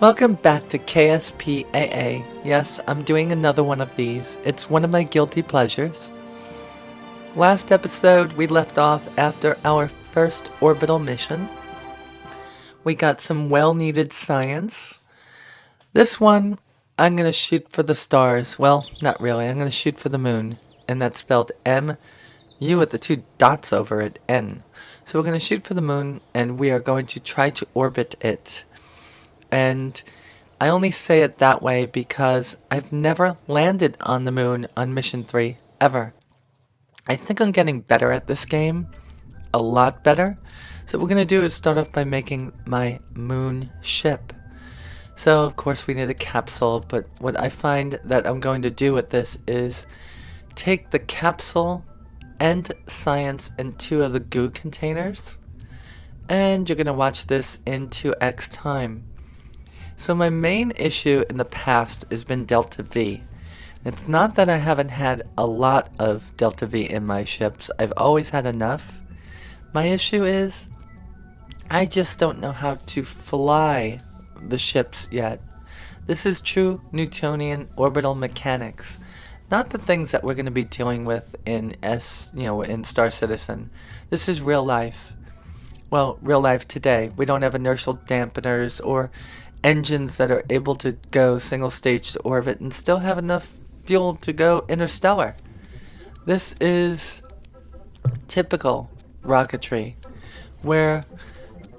Welcome back to KSPAA. Yes, I'm doing another one of these. It's one of my guilty pleasures. Last episode, we left off after our first orbital mission. We got some well-needed science. This one, I'm going to shoot for the stars. Well, not really. I'm going to shoot for the moon. And that's spelled M-U with the two dots over it, N. So we're going to shoot for the moon, and we are going to try to orbit it. And I only say it that way because I've never landed on the moon on Mission 3, ever. I think I'm getting better at this game, a lot better. So what we're going to do is start off by making my moon ship. So of course we need a capsule, but what I find that I'm going to do with this is take the capsule and science in 2 of the goo containers. And you're going to watch this in 2x time. So my main issue in the past has been Delta V. It's not that I haven't had a lot of Delta V in my ships. I've always had enough. My issue is I just don't know how to fly the ships yet. This is true Newtonian orbital mechanics, not the things that we're going to be dealing with in in Star Citizen. This is real life. Well, real life today. We don't have inertial dampeners or engines that are able to go single stage to orbit and still have enough fuel to go interstellar. This is typical rocketry, where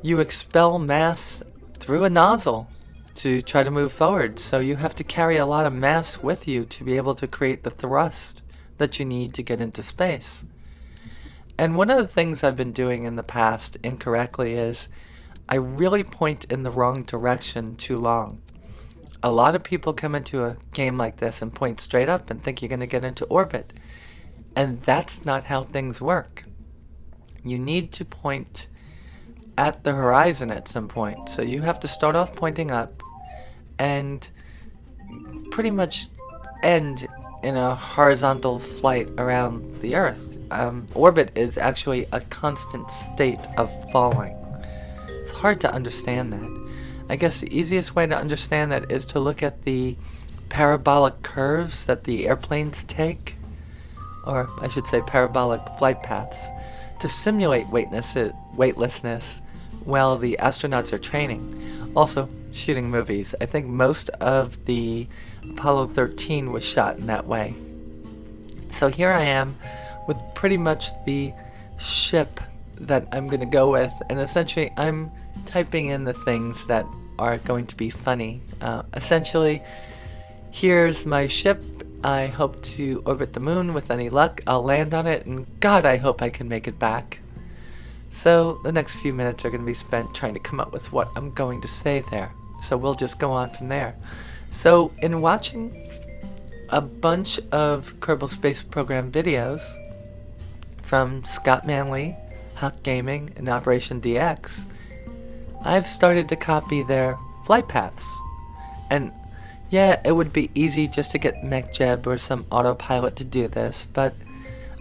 you expel mass through a nozzle to try to move forward. So you have to carry a lot of mass with you to be able to create the thrust that you need to get into space. And one of the things I've been doing in the past incorrectly is I really point in the wrong direction too long. A lot of people come into a game like this and point straight up and think you're going to get into orbit. And that's not how things work. You need to point at the horizon at some point. So you have to start off pointing up and pretty much end in a horizontal flight around the Earth. Orbit is actually a constant state of falling. It's hard to understand that. I guess the easiest way to understand that is to look at the parabolic curves that the airplanes take, or I should say parabolic flight paths, to simulate weightlessness while the astronauts are training. Also, shooting movies. I think most of the Apollo 13 was shot in that way. So here I am with pretty much the ship that I'm going to go with, and essentially I'm typing in the things that are going to be funny. Essentially, here's my ship. I hope to orbit the moon with any luck. I'll land on it, and God, I hope I can make it back. So the next few minutes are going to be spent trying to come up with what I'm going to say there. So we'll just go on from there. So in watching a bunch of Kerbal Space Program videos from Scott Manley, Huck Gaming, and Operation DX, I've started to copy their flight paths. And yeah, it would be easy just to get MechJeb or some autopilot to do this, but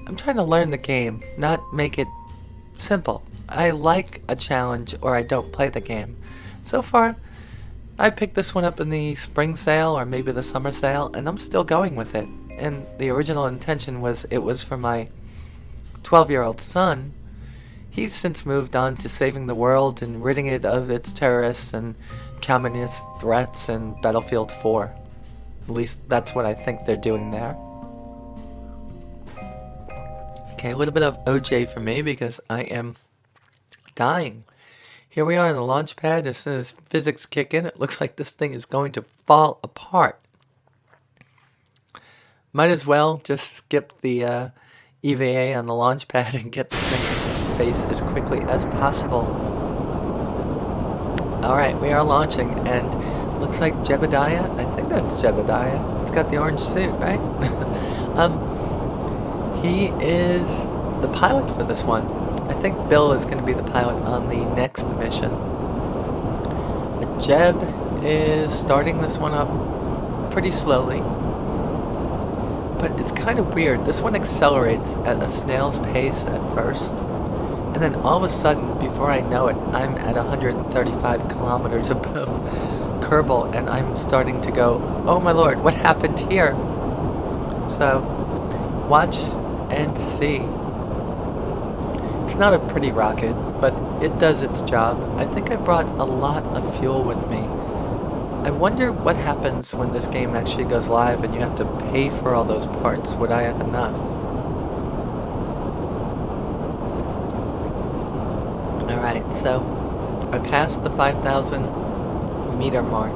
I'm trying to learn the game, not make it simple. I like a challenge or I don't play the game. So far, I picked this one up in the spring sale or maybe the summer sale, and I'm still going with it. And the original intention was it was for my 12-year-old son. He's since moved on to saving the world and ridding it of its terrorists and communist threats in Battlefield 4. At least that's what I think they're doing there. Okay, a little bit of OJ for me because I am dying. Here we are on the launch pad. As soon as physics kick in, it looks like this thing is going to fall apart. Might as well just skip the EVA on the launch pad and get this thing into space as quickly as possible. Alright, we are launching, and looks like Jebediah, I think that's Jebediah. It's got the orange suit, right? He is the pilot for this one. I think Bill is going to be the pilot on the next mission. But Jeb is starting this one up pretty slowly. But it's kind of weird. This one accelerates at a snail's pace at first. And then all of a sudden, before I know it, I'm at 135 kilometers above Kerbal, and I'm starting to go, oh my lord, what happened here? So, watch and see. It's not a pretty rocket, but it does its job. I think I brought a lot of fuel with me. I wonder what happens when this game actually goes live and you have to pay for all those parts. Would I have enough? Alright, so I passed the 5,000 meter mark.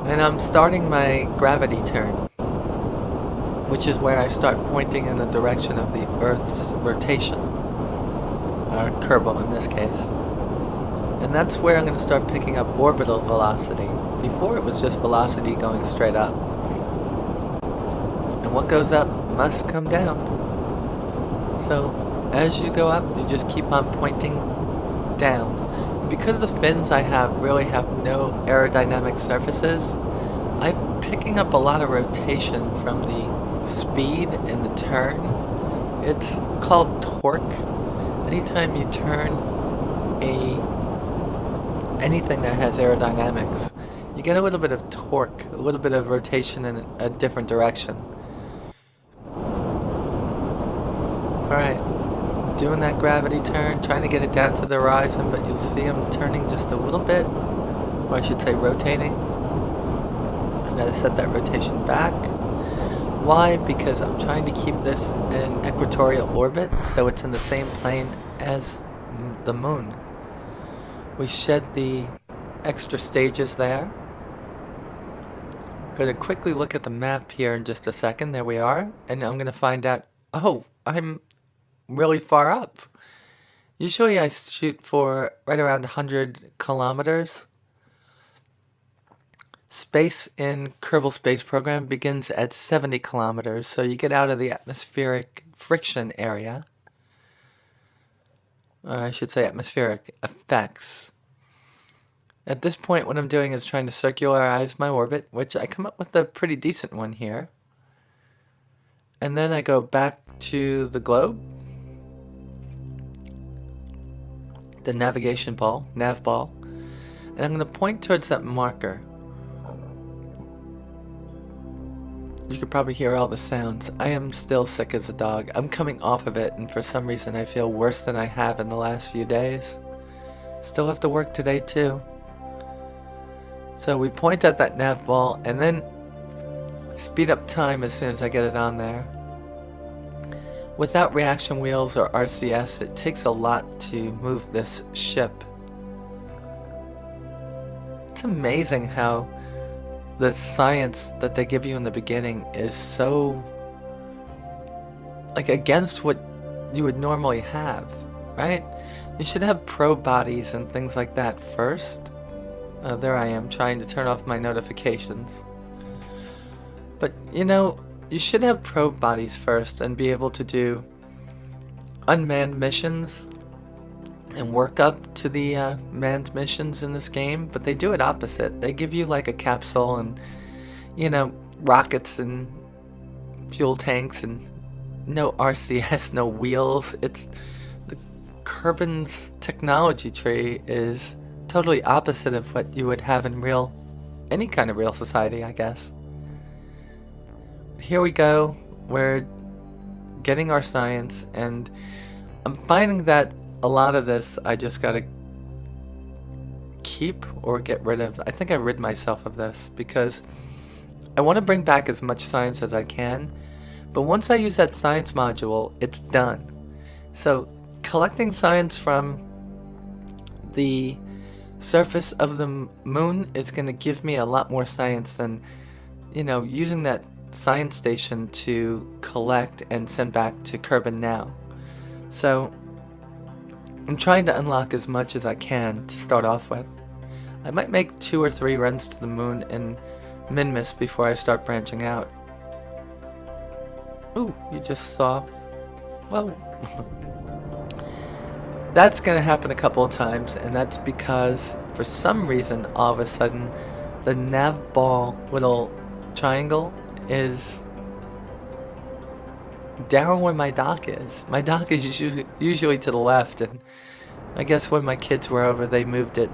And I'm starting my gravity turn, which is where I start pointing in the direction of the Earth's rotation. Or Kerbal in this case. And that's where I'm going to start picking up orbital velocity. Before it was just velocity going straight up. And what goes up must come down. So as you go up, you just keep on pointing down. And because the fins I have really have no aerodynamic surfaces, I'm picking up a lot of rotation from the speed and the turn. It's called torque. Anytime you turn anything that has aerodynamics, you get a little bit of torque, a little bit of rotation in a different direction. Alright, doing that gravity turn, trying to get it down to the horizon, but you'll see I'm turning just a little bit, or I should say rotating. I've got to set that rotation back. Why? Because I'm trying to keep this in equatorial orbit, so it's in the same plane as the moon. We shed the extra stages there. I'm going to quickly look at the map here in just a second. There we are. And I'm going to find out, oh, I'm really far up. Usually I shoot for right around 100 kilometers. Space in Kerbal Space Program begins at 70 kilometers, so you get out of the atmospheric friction area. Or I should say atmospheric effects. At this point, what I'm doing is trying to circularize my orbit, which I come up with a pretty decent one here. And then I go back to the globe, the navigation ball, nav ball, and I'm going to point towards that marker. You could probably hear all the sounds. I am still sick as a dog. I'm coming off of it, and for some reason I feel worse than I have in the last few days. Still have to work today too. So we point at that nav ball, and then speed up time as soon as I get it on there. Without reaction wheels or RCS, it takes a lot to move this ship. It's amazing how the science that they give you in the beginning is so like against what you would normally have, right? You should have probe bodies and things like that first. There I am trying to turn off my notifications. But you know, you should have probe bodies first and be able to do unmanned missions and work up to the manned missions in this game, but they do it opposite. They give you like a capsule and, you know, rockets and fuel tanks and no RCS, no wheels. It's the Kerbin's technology tree is totally opposite of what you would have in any kind of real society, I guess. Here we go. We're getting our science, and I'm finding that a lot of this I just gotta keep or get rid of. I think I rid myself of this because I want to bring back as much science as I can, but once I use that science module, it's done. So collecting science from the surface of the moon is going to give me a lot more science than, you know, using that science station to collect and send back to Kerbin now. So I'm trying to unlock as much as I can to start off with. I might make 2 or 3 runs to the moon in Minmus before I start branching out. Ooh, you just saw. Whoa. That's gonna happen a couple of times, and that's because for some reason all of a sudden the nav ball little triangle is down where my dock is. My dock is usually to the left, and I guess when my kids were over they moved it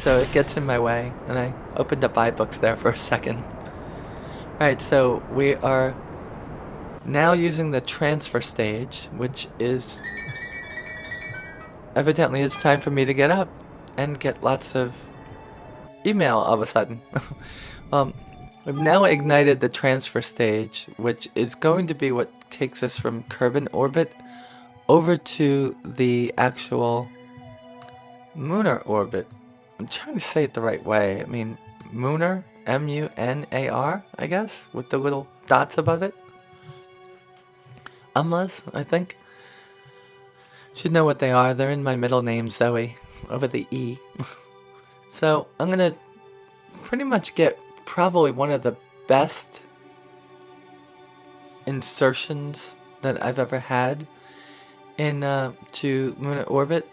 so it gets in my way, and I opened up iBooks there for a second. Alright, so we are now using the transfer stage, which is evidently it's time for me to get up and get lots of email all of a sudden. We've now ignited the transfer stage, which is going to be what takes us from Kerbin orbit over to the actual Munar orbit. I'm trying to say it the right way. I mean, Munar, M-U-N-A-R, I guess, with the little dots above it. Umlas, I think. Should know what they are. They're in my middle name, Zoe, over the E. So, I'm going to pretty much get probably one of the best insertions that I've ever had in to Lunar orbit.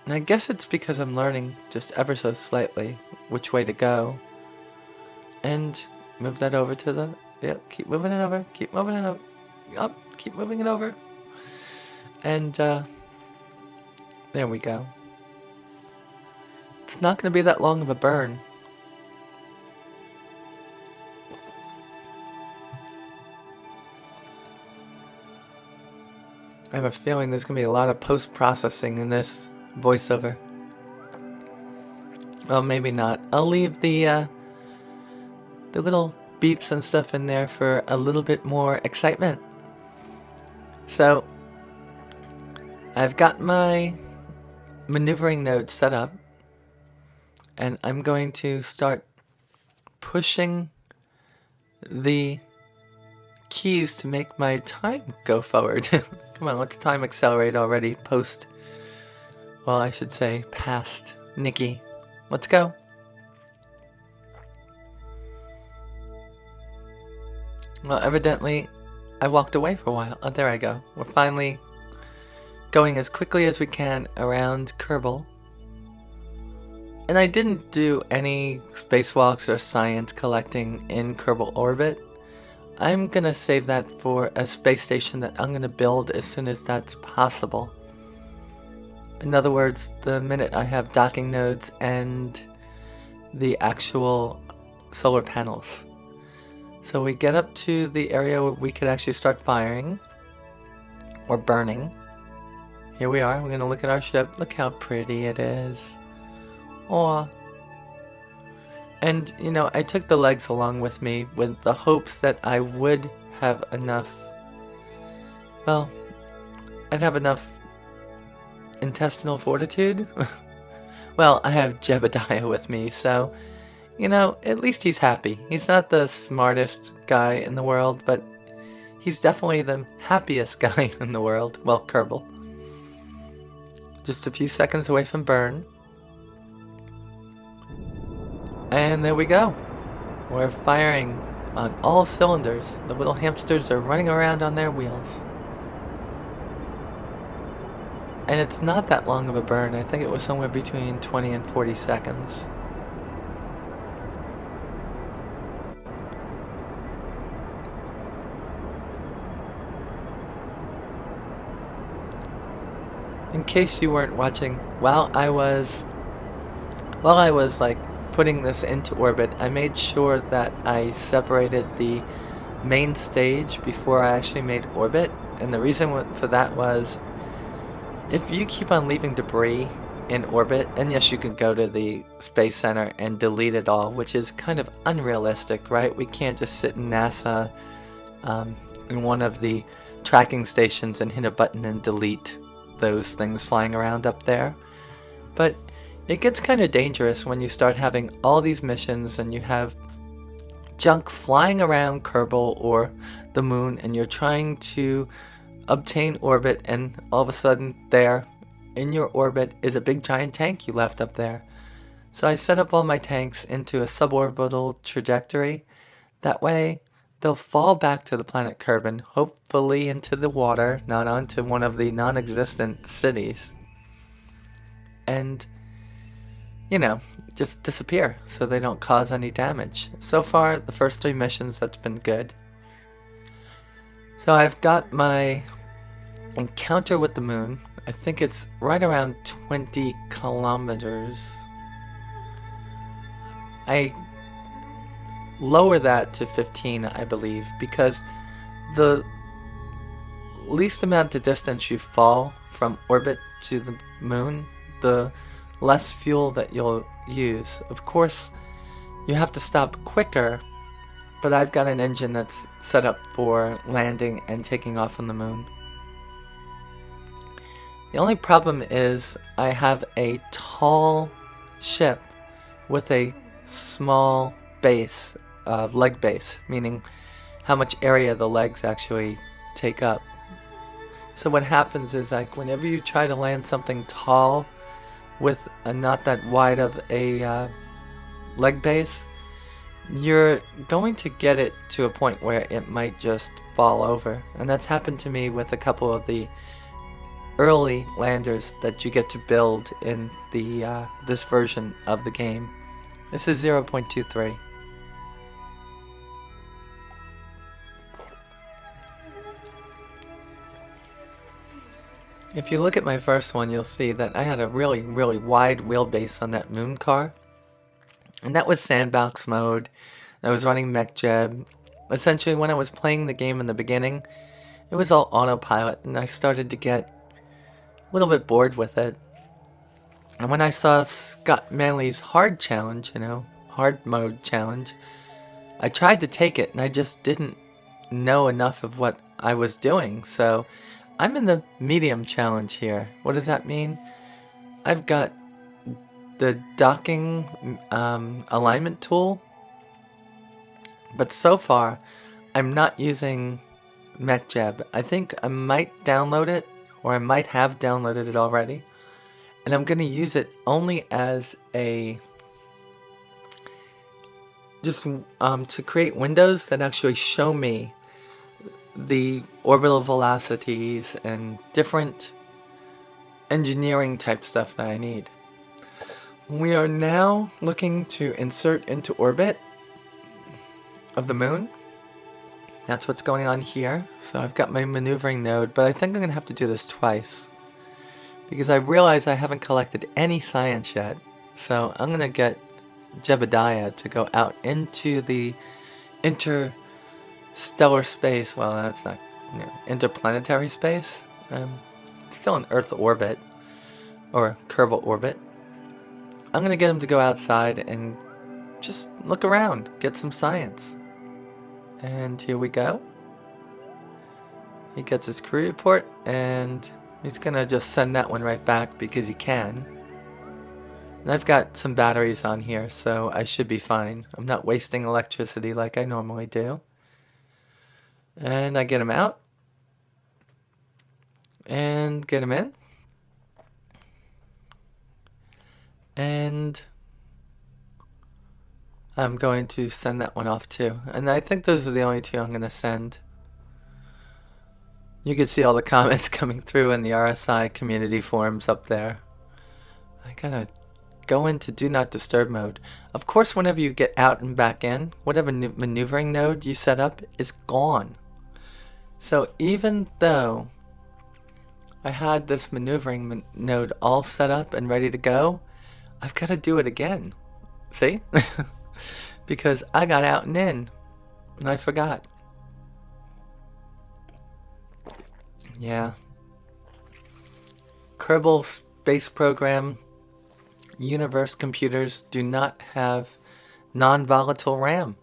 And I guess it's because I'm learning just ever so slightly which way to go. And move that over to the... Yep, keep moving it over. Keep moving it over. Up, keep moving it over. And there we go. It's not going to be that long of a burn. I have a feeling there's going to be a lot of post-processing in this voiceover. Well, maybe not. I'll leave the little beeps and stuff in there for a little bit more excitement. So, I've got my maneuvering node set up, and I'm going to start pushing the keys to make my time go forward. Come on, let's time accelerate already post, well, I should say past Nikki. Let's go. Well, evidently I walked away for a while. Oh, there I go. We're finally going as quickly as we can around Kerbal. And I didn't do any spacewalks or science collecting in Kerbal orbit. I'm gonna save that for a space station that I'm gonna build as soon as that's possible. In other words, the minute I have docking nodes and the actual solar panels. So we get up to the area where we could actually start firing or burning. Here we are. We're gonna look at our ship. Look how pretty it is. Aw. And, you know, I took the legs along with me with the hopes that I would have enough, well, I'd have enough intestinal fortitude. Well, I have Jebediah with me, so, you know, at least he's happy. He's not the smartest guy in the world, but he's definitely the happiest guy in the world. Well, Kerbal. Just a few seconds away from burn. And there we go. We're firing on all cylinders. The little hamsters are running around on their wheels. And it's not that long of a burn. I think it was somewhere between 20 and 40 seconds. In case you weren't watching, while I was like putting this into orbit, I made sure that I separated the main stage before I actually made orbit. And the reason for that was, if you keep on leaving debris in orbit, and yes, you can go to the Space Center and delete it all, which is kind of unrealistic, right? We can't just sit in NASA in one of the tracking stations and hit a button and delete those things flying around up there. But it gets kind of dangerous when you start having all these missions and you have junk flying around Kerbal or the moon, and you're trying to obtain orbit, and all of a sudden there in your orbit is a big giant tank you left up there. So I set up all my tanks into a suborbital trajectory. That way they'll fall back to the planet Kerbin, hopefully into the water, not onto one of the non-existent cities. And, you know, just disappear so they don't cause any damage. So far, the first 3 missions, that's been good. So I've got my encounter with the moon. I think it's right around 20 kilometers. I lower that to 15, I believe, because the least amount of distance you fall from orbit to the moon, the less fuel that you'll use. Of course, you have to stop quicker, but I've got an engine that's set up for landing and taking off on the moon. The only problem is I have a tall ship with a small base, leg base, meaning how much area the legs actually take up. So what happens is, like, whenever you try to land something tall with a not that wide of a leg base, you're going to get it to a point where it might just fall over. And that's happened to me with a couple of the early landers that you get to build in the this version of the game. This is 0.23. If you look at my first one, you'll see that I had a really, really wide wheelbase on that moon car. And that was sandbox mode. I was running MechJeb. Essentially, when I was playing the game in the beginning, it was all autopilot, and I started to get a little bit bored with it. And when I saw Scott Manley's hard challenge, hard mode challenge, I tried to take it, and I just didn't know enough of what I was doing. So I'm in the medium challenge here. What does that mean? I've got the docking alignment tool, but so far I'm not using MechJeb. I think I might download it, or I might have downloaded it already, and I'm going to use it only as a to create windows that actually show me the orbital velocities and different engineering type stuff that I need. We are now looking to insert into orbit of the moon. That's what's going on here. So I've got my maneuvering node, but I think I'm going to have to do this twice, because I realize I haven't collected any science yet. So I'm going to get Jebediah to go out into the interstellar space. Well, that's not, interplanetary space. It's still an Earth orbit, or Kerbal orbit. I'm going to get him to go outside and just look around, get some science. And here we go. He gets his crew report, and he's going to just send that one right back because he can. And I've got some batteries on here, so I should be fine. I'm not wasting electricity like I normally do. And I get him out. And get him in. And I'm going to send that one off too. And I think those are the only two I'm going to send. You can see all the comments coming through in the RSI community forums up there. I gotta go into Do Not Disturb mode. Of course, whenever you get out and back in, whatever maneuvering node you set up is gone. So even though I had this maneuvering node all set up and ready to go, I've got to do it again. See? Because I got out and in, and I forgot. Yeah. Kerbal Space Program Universe computers do not have non-volatile RAM.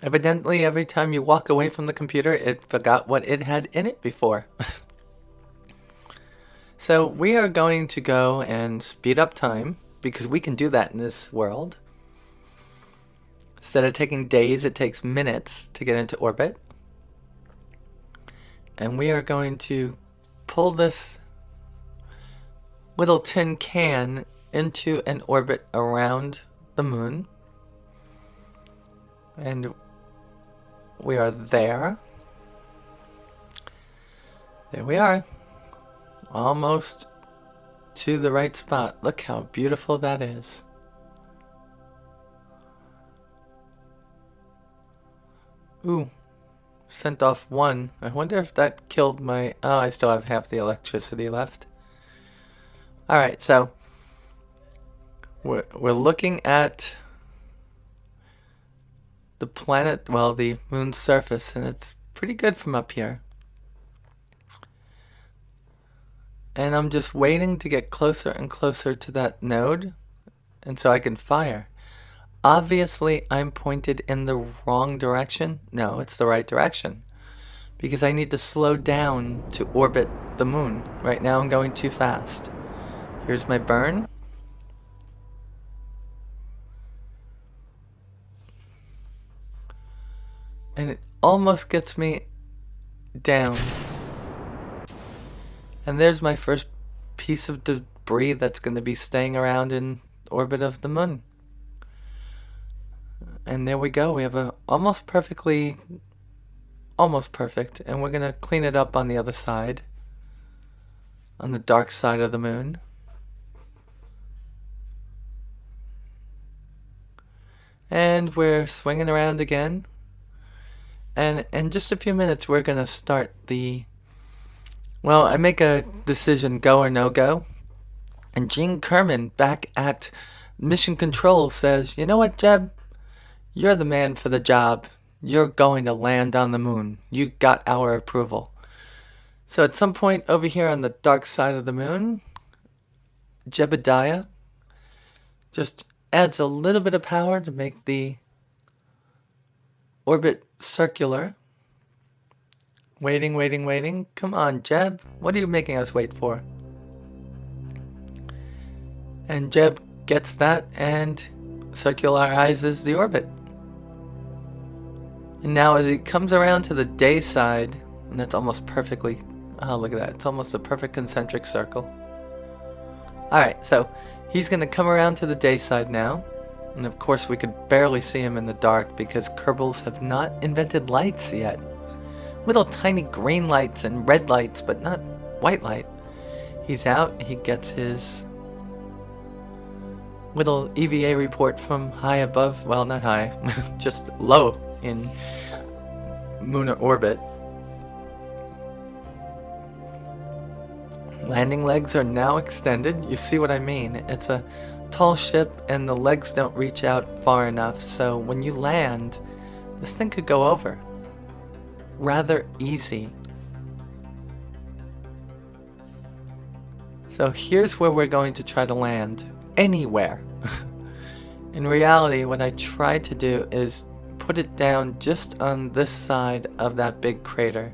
Evidently, every time you walk away from the computer, it forgot what it had in it before. So we are going to go and speed up time, because we can do that in this world. Instead of taking days, it takes minutes to get into orbit. And we are going to pull this little tin can into an orbit around the moon. And we are there. There we are. Almost to the right spot. Look how beautiful that is. Ooh. Sent off one. I wonder if that killed my... Oh, I still have half the electricity left. Alright, so we're looking at the planet, well, the moon's surface, and it's pretty good from up here. And I'm just waiting to get closer and closer to that node, and so I can fire. Obviously, I'm pointed in the wrong direction. No, it's the right direction. Because I need to slow down to orbit the moon. Right now I'm going too fast. Here's my burn. And it almost gets me down. And there's my first piece of debris that's going to be staying around in orbit of the moon. And there we go. We have a almost perfect, and we're going to clean it up on the other side, on the dark side of the moon. And we're swinging around again. And in just a few minutes, we're going to start well, I make a decision, go or no go. And Gene Kerman, back at Mission Control, says, you know what, Jeb? You're the man for the job. You're going to land on the moon. You got our approval. So at some point over here on the dark side of the moon, Jebediah just adds a little bit of power to make the orbit circular. Waiting. Come on, Jeb. What are you making us wait for? And Jeb gets that and circularizes the orbit. And now as he comes around to the day side, and that's almost perfectly, oh look at that, it's almost a perfect concentric circle. Alright, so he's going to come around to the day side now. And of course we could barely see him in the dark because Kerbals have not invented lights yet. Little tiny green lights and red lights, but not white light. He's out, he gets his little EVA report from high above, well not high, just low in lunar orbit. Landing legs are now extended. You see what I mean? It's a tall ship and the legs don't reach out far enough, so when you land, this thing could go over. Rather easy. So here's where we're going to try to land. Anywhere. In reality, what I tried to do is put it down just on this side of that big crater.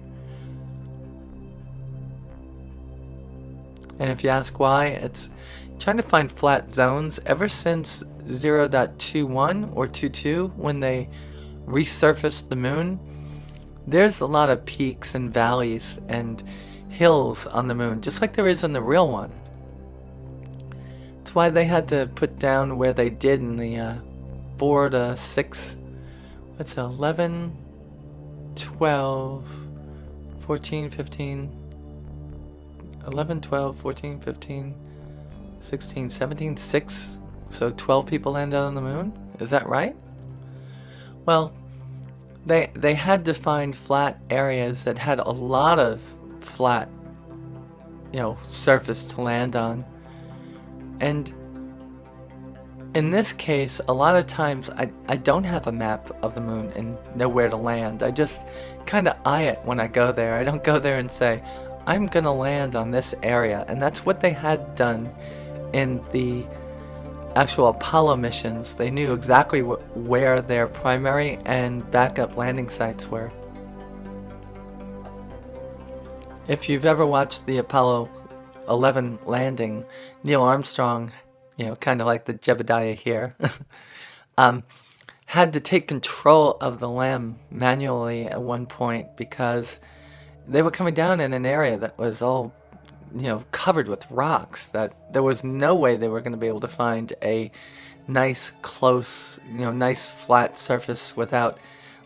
And if you ask why, it's trying to find flat zones. Ever since 0.21 or 2.2, when they resurfaced the moon, there's a lot of peaks and valleys and hills on the moon, just like there is on the real one. That's why they had to put down where they did in the 4 to 6, what's 11, 12, 14, 15, 11, 12, 14, 15, 16, 17, 6, so 12 people landed on the moon? Is that right? Well, they had to find flat areas that had a lot of flat, surface to land on. And in this case, a lot of times I don't have a map of the moon and know where to land. I just kind of eye it when I go there. I don't go there and say, I'm going to land on this area. And that's what they had done in the actual Apollo missions. They knew exactly where their primary and backup landing sites were. If you've ever watched the Apollo 11 landing, Neil Armstrong, kind of like the Jebediah here, had to take control of the LEM manually at one point because they were coming down in an area that was all covered with rocks, that there was no way they were going to be able to find a nice, close, nice flat surface without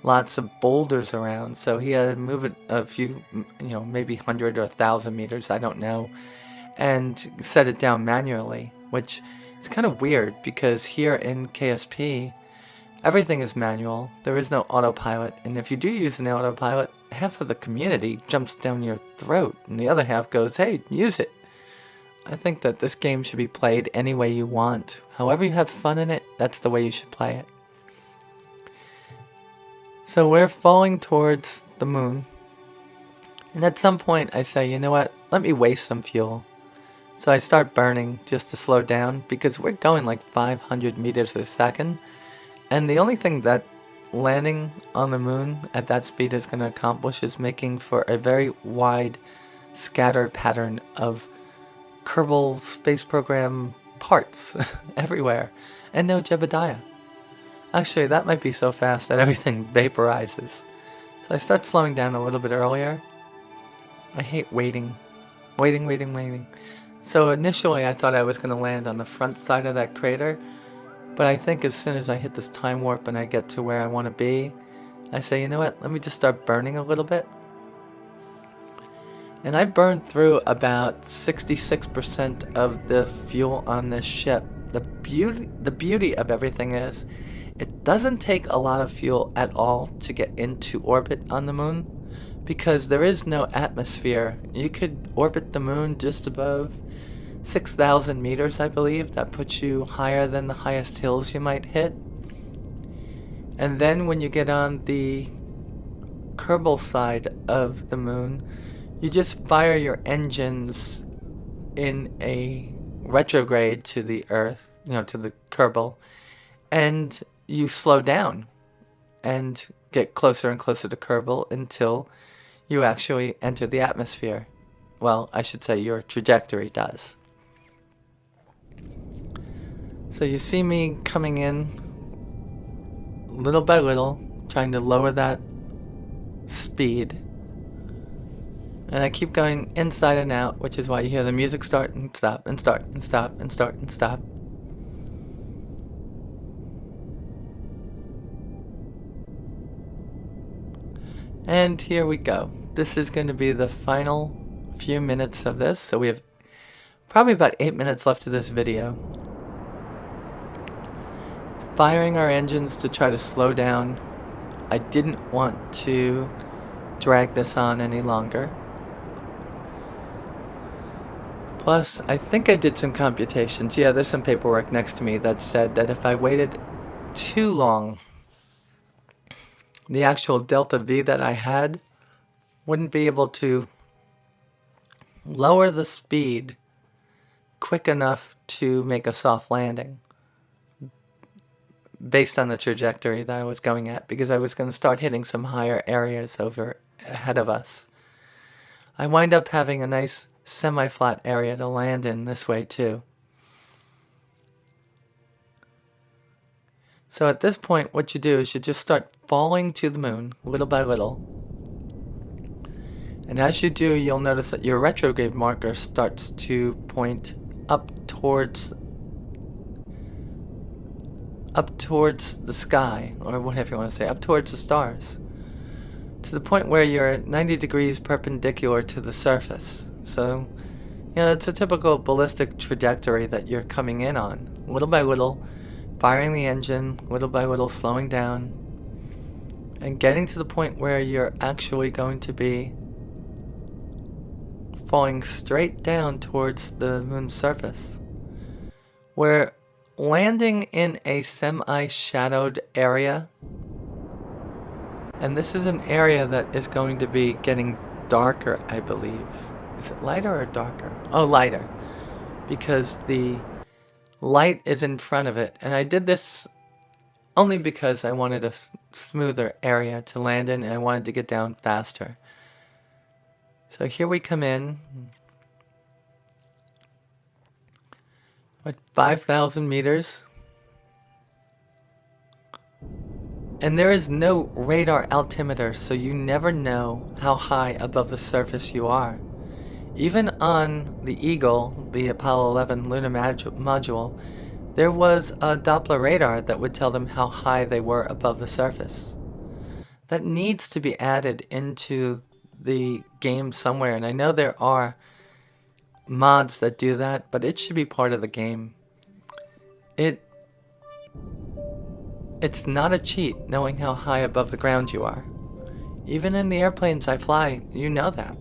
lots of boulders around. So he had to move it a few, maybe 100 or 1,000 meters, I don't know, and set it down manually, which is kind of weird because here in KSP, everything is manual. There is no autopilot, and if you do use an autopilot, half of the community jumps down your throat, and the other half goes, hey, use it. I think that this game should be played any way you want. However you have fun in it, that's the way you should play it. So we're falling towards the moon. And at some point I say, you know what, let me waste some fuel. So I start burning just to slow down because we're going like 500 meters a second. And the only thing that landing on the moon at that speed is going to accomplish is making for a very wide scatter pattern of Kerbal Space Program parts everywhere. And no Jebediah. Actually, that might be so fast that everything vaporizes. So I start slowing down a little bit earlier. I hate waiting. Waiting. So initially I thought I was going to land on the front side of that crater. But I think as soon as I hit this time warp and I get to where I want to be, I say, you know what, let me just start burning a little bit. And I burned through about 66% of the fuel on this ship. The beauty of everything is, it doesn't take a lot of fuel at all to get into orbit on the moon, because there is no atmosphere. You could orbit the moon just above 6,000 meters, I believe. That puts you higher than the highest hills you might hit. And then when you get on the Kerbal side of the moon, you just fire your engines in a retrograde to the Earth, to the Kerbal, and you slow down and get closer and closer to Kerbal until you actually enter the atmosphere. Well, I should say your trajectory does. So you see me coming in little by little, trying to lower that speed. And I keep going inside and out, which is why you hear the music start and stop and start and stop and start and stop. And here we go. This is going to be the final few minutes of this. So we have probably about 8 minutes left of this video. Firing our engines to try to slow down. I didn't want to drag this on any longer. Plus, I think I did some computations. Yeah, there's some paperwork next to me that said that if I waited too long, the actual delta V that I had wouldn't be able to lower the speed quick enough to make a soft landing based on the trajectory that I was going at, because I was going to start hitting some higher areas over ahead of us. I wind up having a nice semi-flat area to land in this way too. So at this point, what you do is you just start falling to the moon little by little. And as you do, you'll notice that your retrograde marker starts to point up towards the sky, or whatever you want to say, up towards the stars, to the point where you're 90 degrees perpendicular to the surface. So, it's a typical ballistic trajectory that you're coming in on, little by little, firing the engine, little by little slowing down, and getting to the point where you're actually going to be falling straight down towards the moon's surface. We're landing in a semi-shadowed area, and this is an area that is going to be getting darker, I believe. Is it lighter or darker? Oh, lighter, because the light is in front of it. And I did this only because I wanted a smoother area to land in, and I wanted to get down faster. So here we come in at 5,000 meters. And there is no radar altimeter, so you never know how high above the surface you are. Even on the Eagle, the Apollo 11 lunar module, there was a Doppler radar that would tell them how high they were above the surface. That needs to be added into the game somewhere, and I know there are mods that do that, but it should be part of the game. It's not a cheat knowing how high above the ground you are. Even in the airplanes I fly, you know that.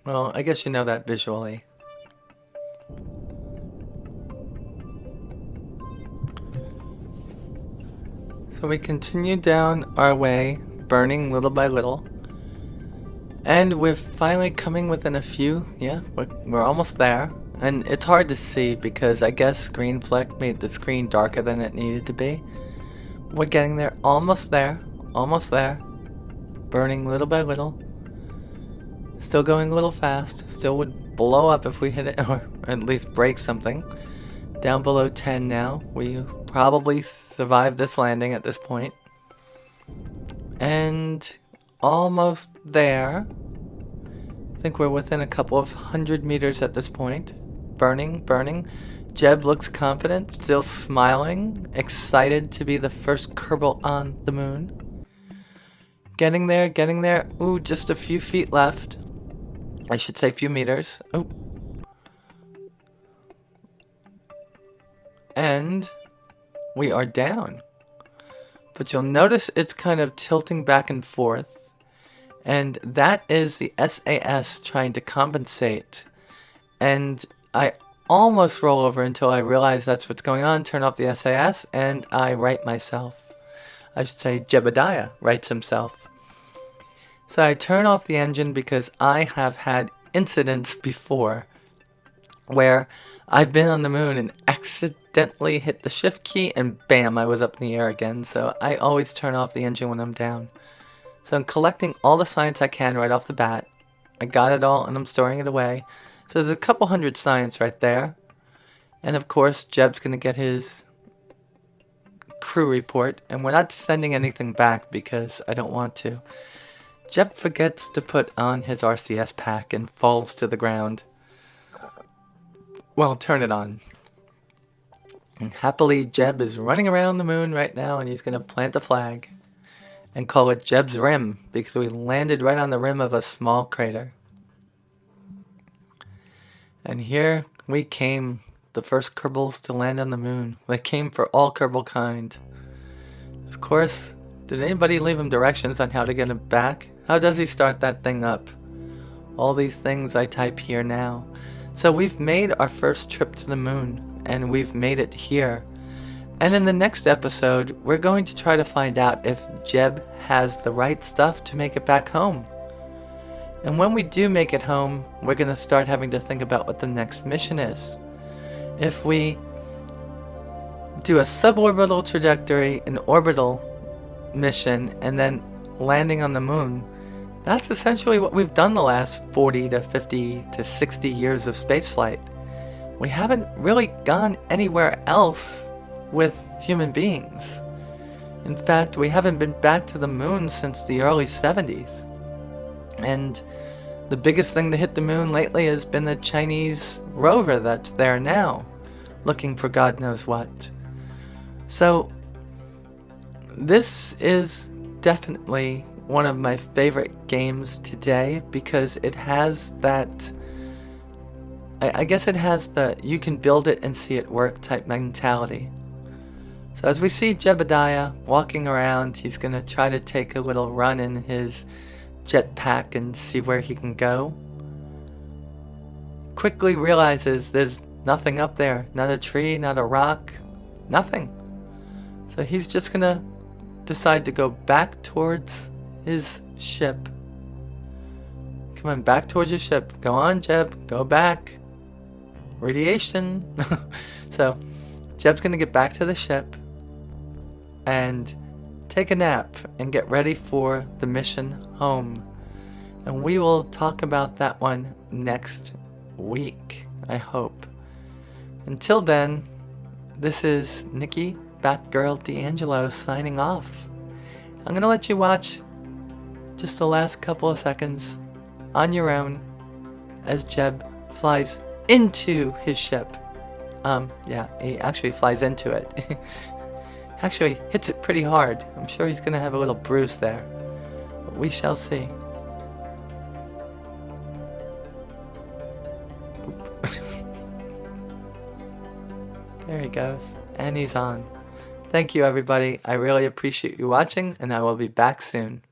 Well, I guess you know that visually. So we continue down our way, burning little by little. And we're finally coming within a few. Yeah, we're almost there. And it's hard to see because I guess Screen Flick made the screen darker than it needed to be. We're getting there, almost there, almost there. Burning little by little. Still going a little fast. Still would blow up if we hit it, or at least break something. Down below 10 now. We probably survived this landing at this point. And almost there. I think we're within a couple of 100 meters at this point. Burning, burning. Jeb looks confident, still smiling, excited to be the first Kerbal on the moon. Getting there, getting there. Ooh, just a few feet left. I should say few meters. Oh. And we are down. But you'll notice it's kind of tilting back and forth. And that is the SAS trying to compensate. And I almost roll over until I realize that's what's going on, turn off the SAS, and I right myself. I should say Jebediah rights himself. So I turn off the engine because I have had incidents before where I've been on the moon and accidentally hit the shift key and bam, I was up in the air again. So I always turn off the engine when I'm down. So I'm collecting all the science I can right off the bat. I got it all and I'm storing it away. So there's a couple hundred science right there. And of course, Jeb's going to get his crew report. And we're not sending anything back because I don't want to. Jeb forgets to put on his RCS pack and falls to the ground. Well, turn it on. And happily, Jeb is running around the moon right now and he's going to plant a flag. And call it Jeb's Rim because we landed right on the rim of a small crater. And here we came, the first Kerbals to land on the moon. They came for all Kerbal kind. Of course, did anybody leave him directions on how to get him back? How does he start that thing up? All these things I type here now. So we've made our first trip to the moon, and we've made it here. And in the next episode, we're going to try to find out if Jeb has the right stuff to make it back home. And when we do make it home, we're going to start having to think about what the next mission is. If we do a suborbital trajectory, an orbital mission, and then landing on the moon, that's essentially what we've done the last 40 to 50 to 60 years of spaceflight. We haven't really gone anywhere else with human beings. In fact, we haven't been back to the moon since the early 70s. And the biggest thing to hit the moon lately has been the Chinese rover that's there now, looking for God knows what. So, this is definitely one of my favorite games today because it has that, I guess it has the you can build it and see it work type mentality. So as we see Jebediah walking around, he's going to try to take a little run in his jetpack and see where he can go. Quickly realizes there's nothing up there. Not a tree, not a rock, nothing. So he's just going to decide to go back towards his ship. Come on, back towards your ship. Go on, Jeb. Go back. Radiation. So Jeb's going to get back to the ship and take a nap and get ready for the mission home. And we will talk about that one next week, I hope. Until then, this is Nikki Batgirl D'Angelo signing off. I'm going to let you watch just the last couple of seconds on your own as Jeb flies into his ship. Yeah, he actually flies into it. Actually hits it pretty hard. I'm sure he's gonna have a little bruise there. But we shall see. There he goes. And he's on. Thank you, everybody. I really appreciate you watching, and I will be back soon.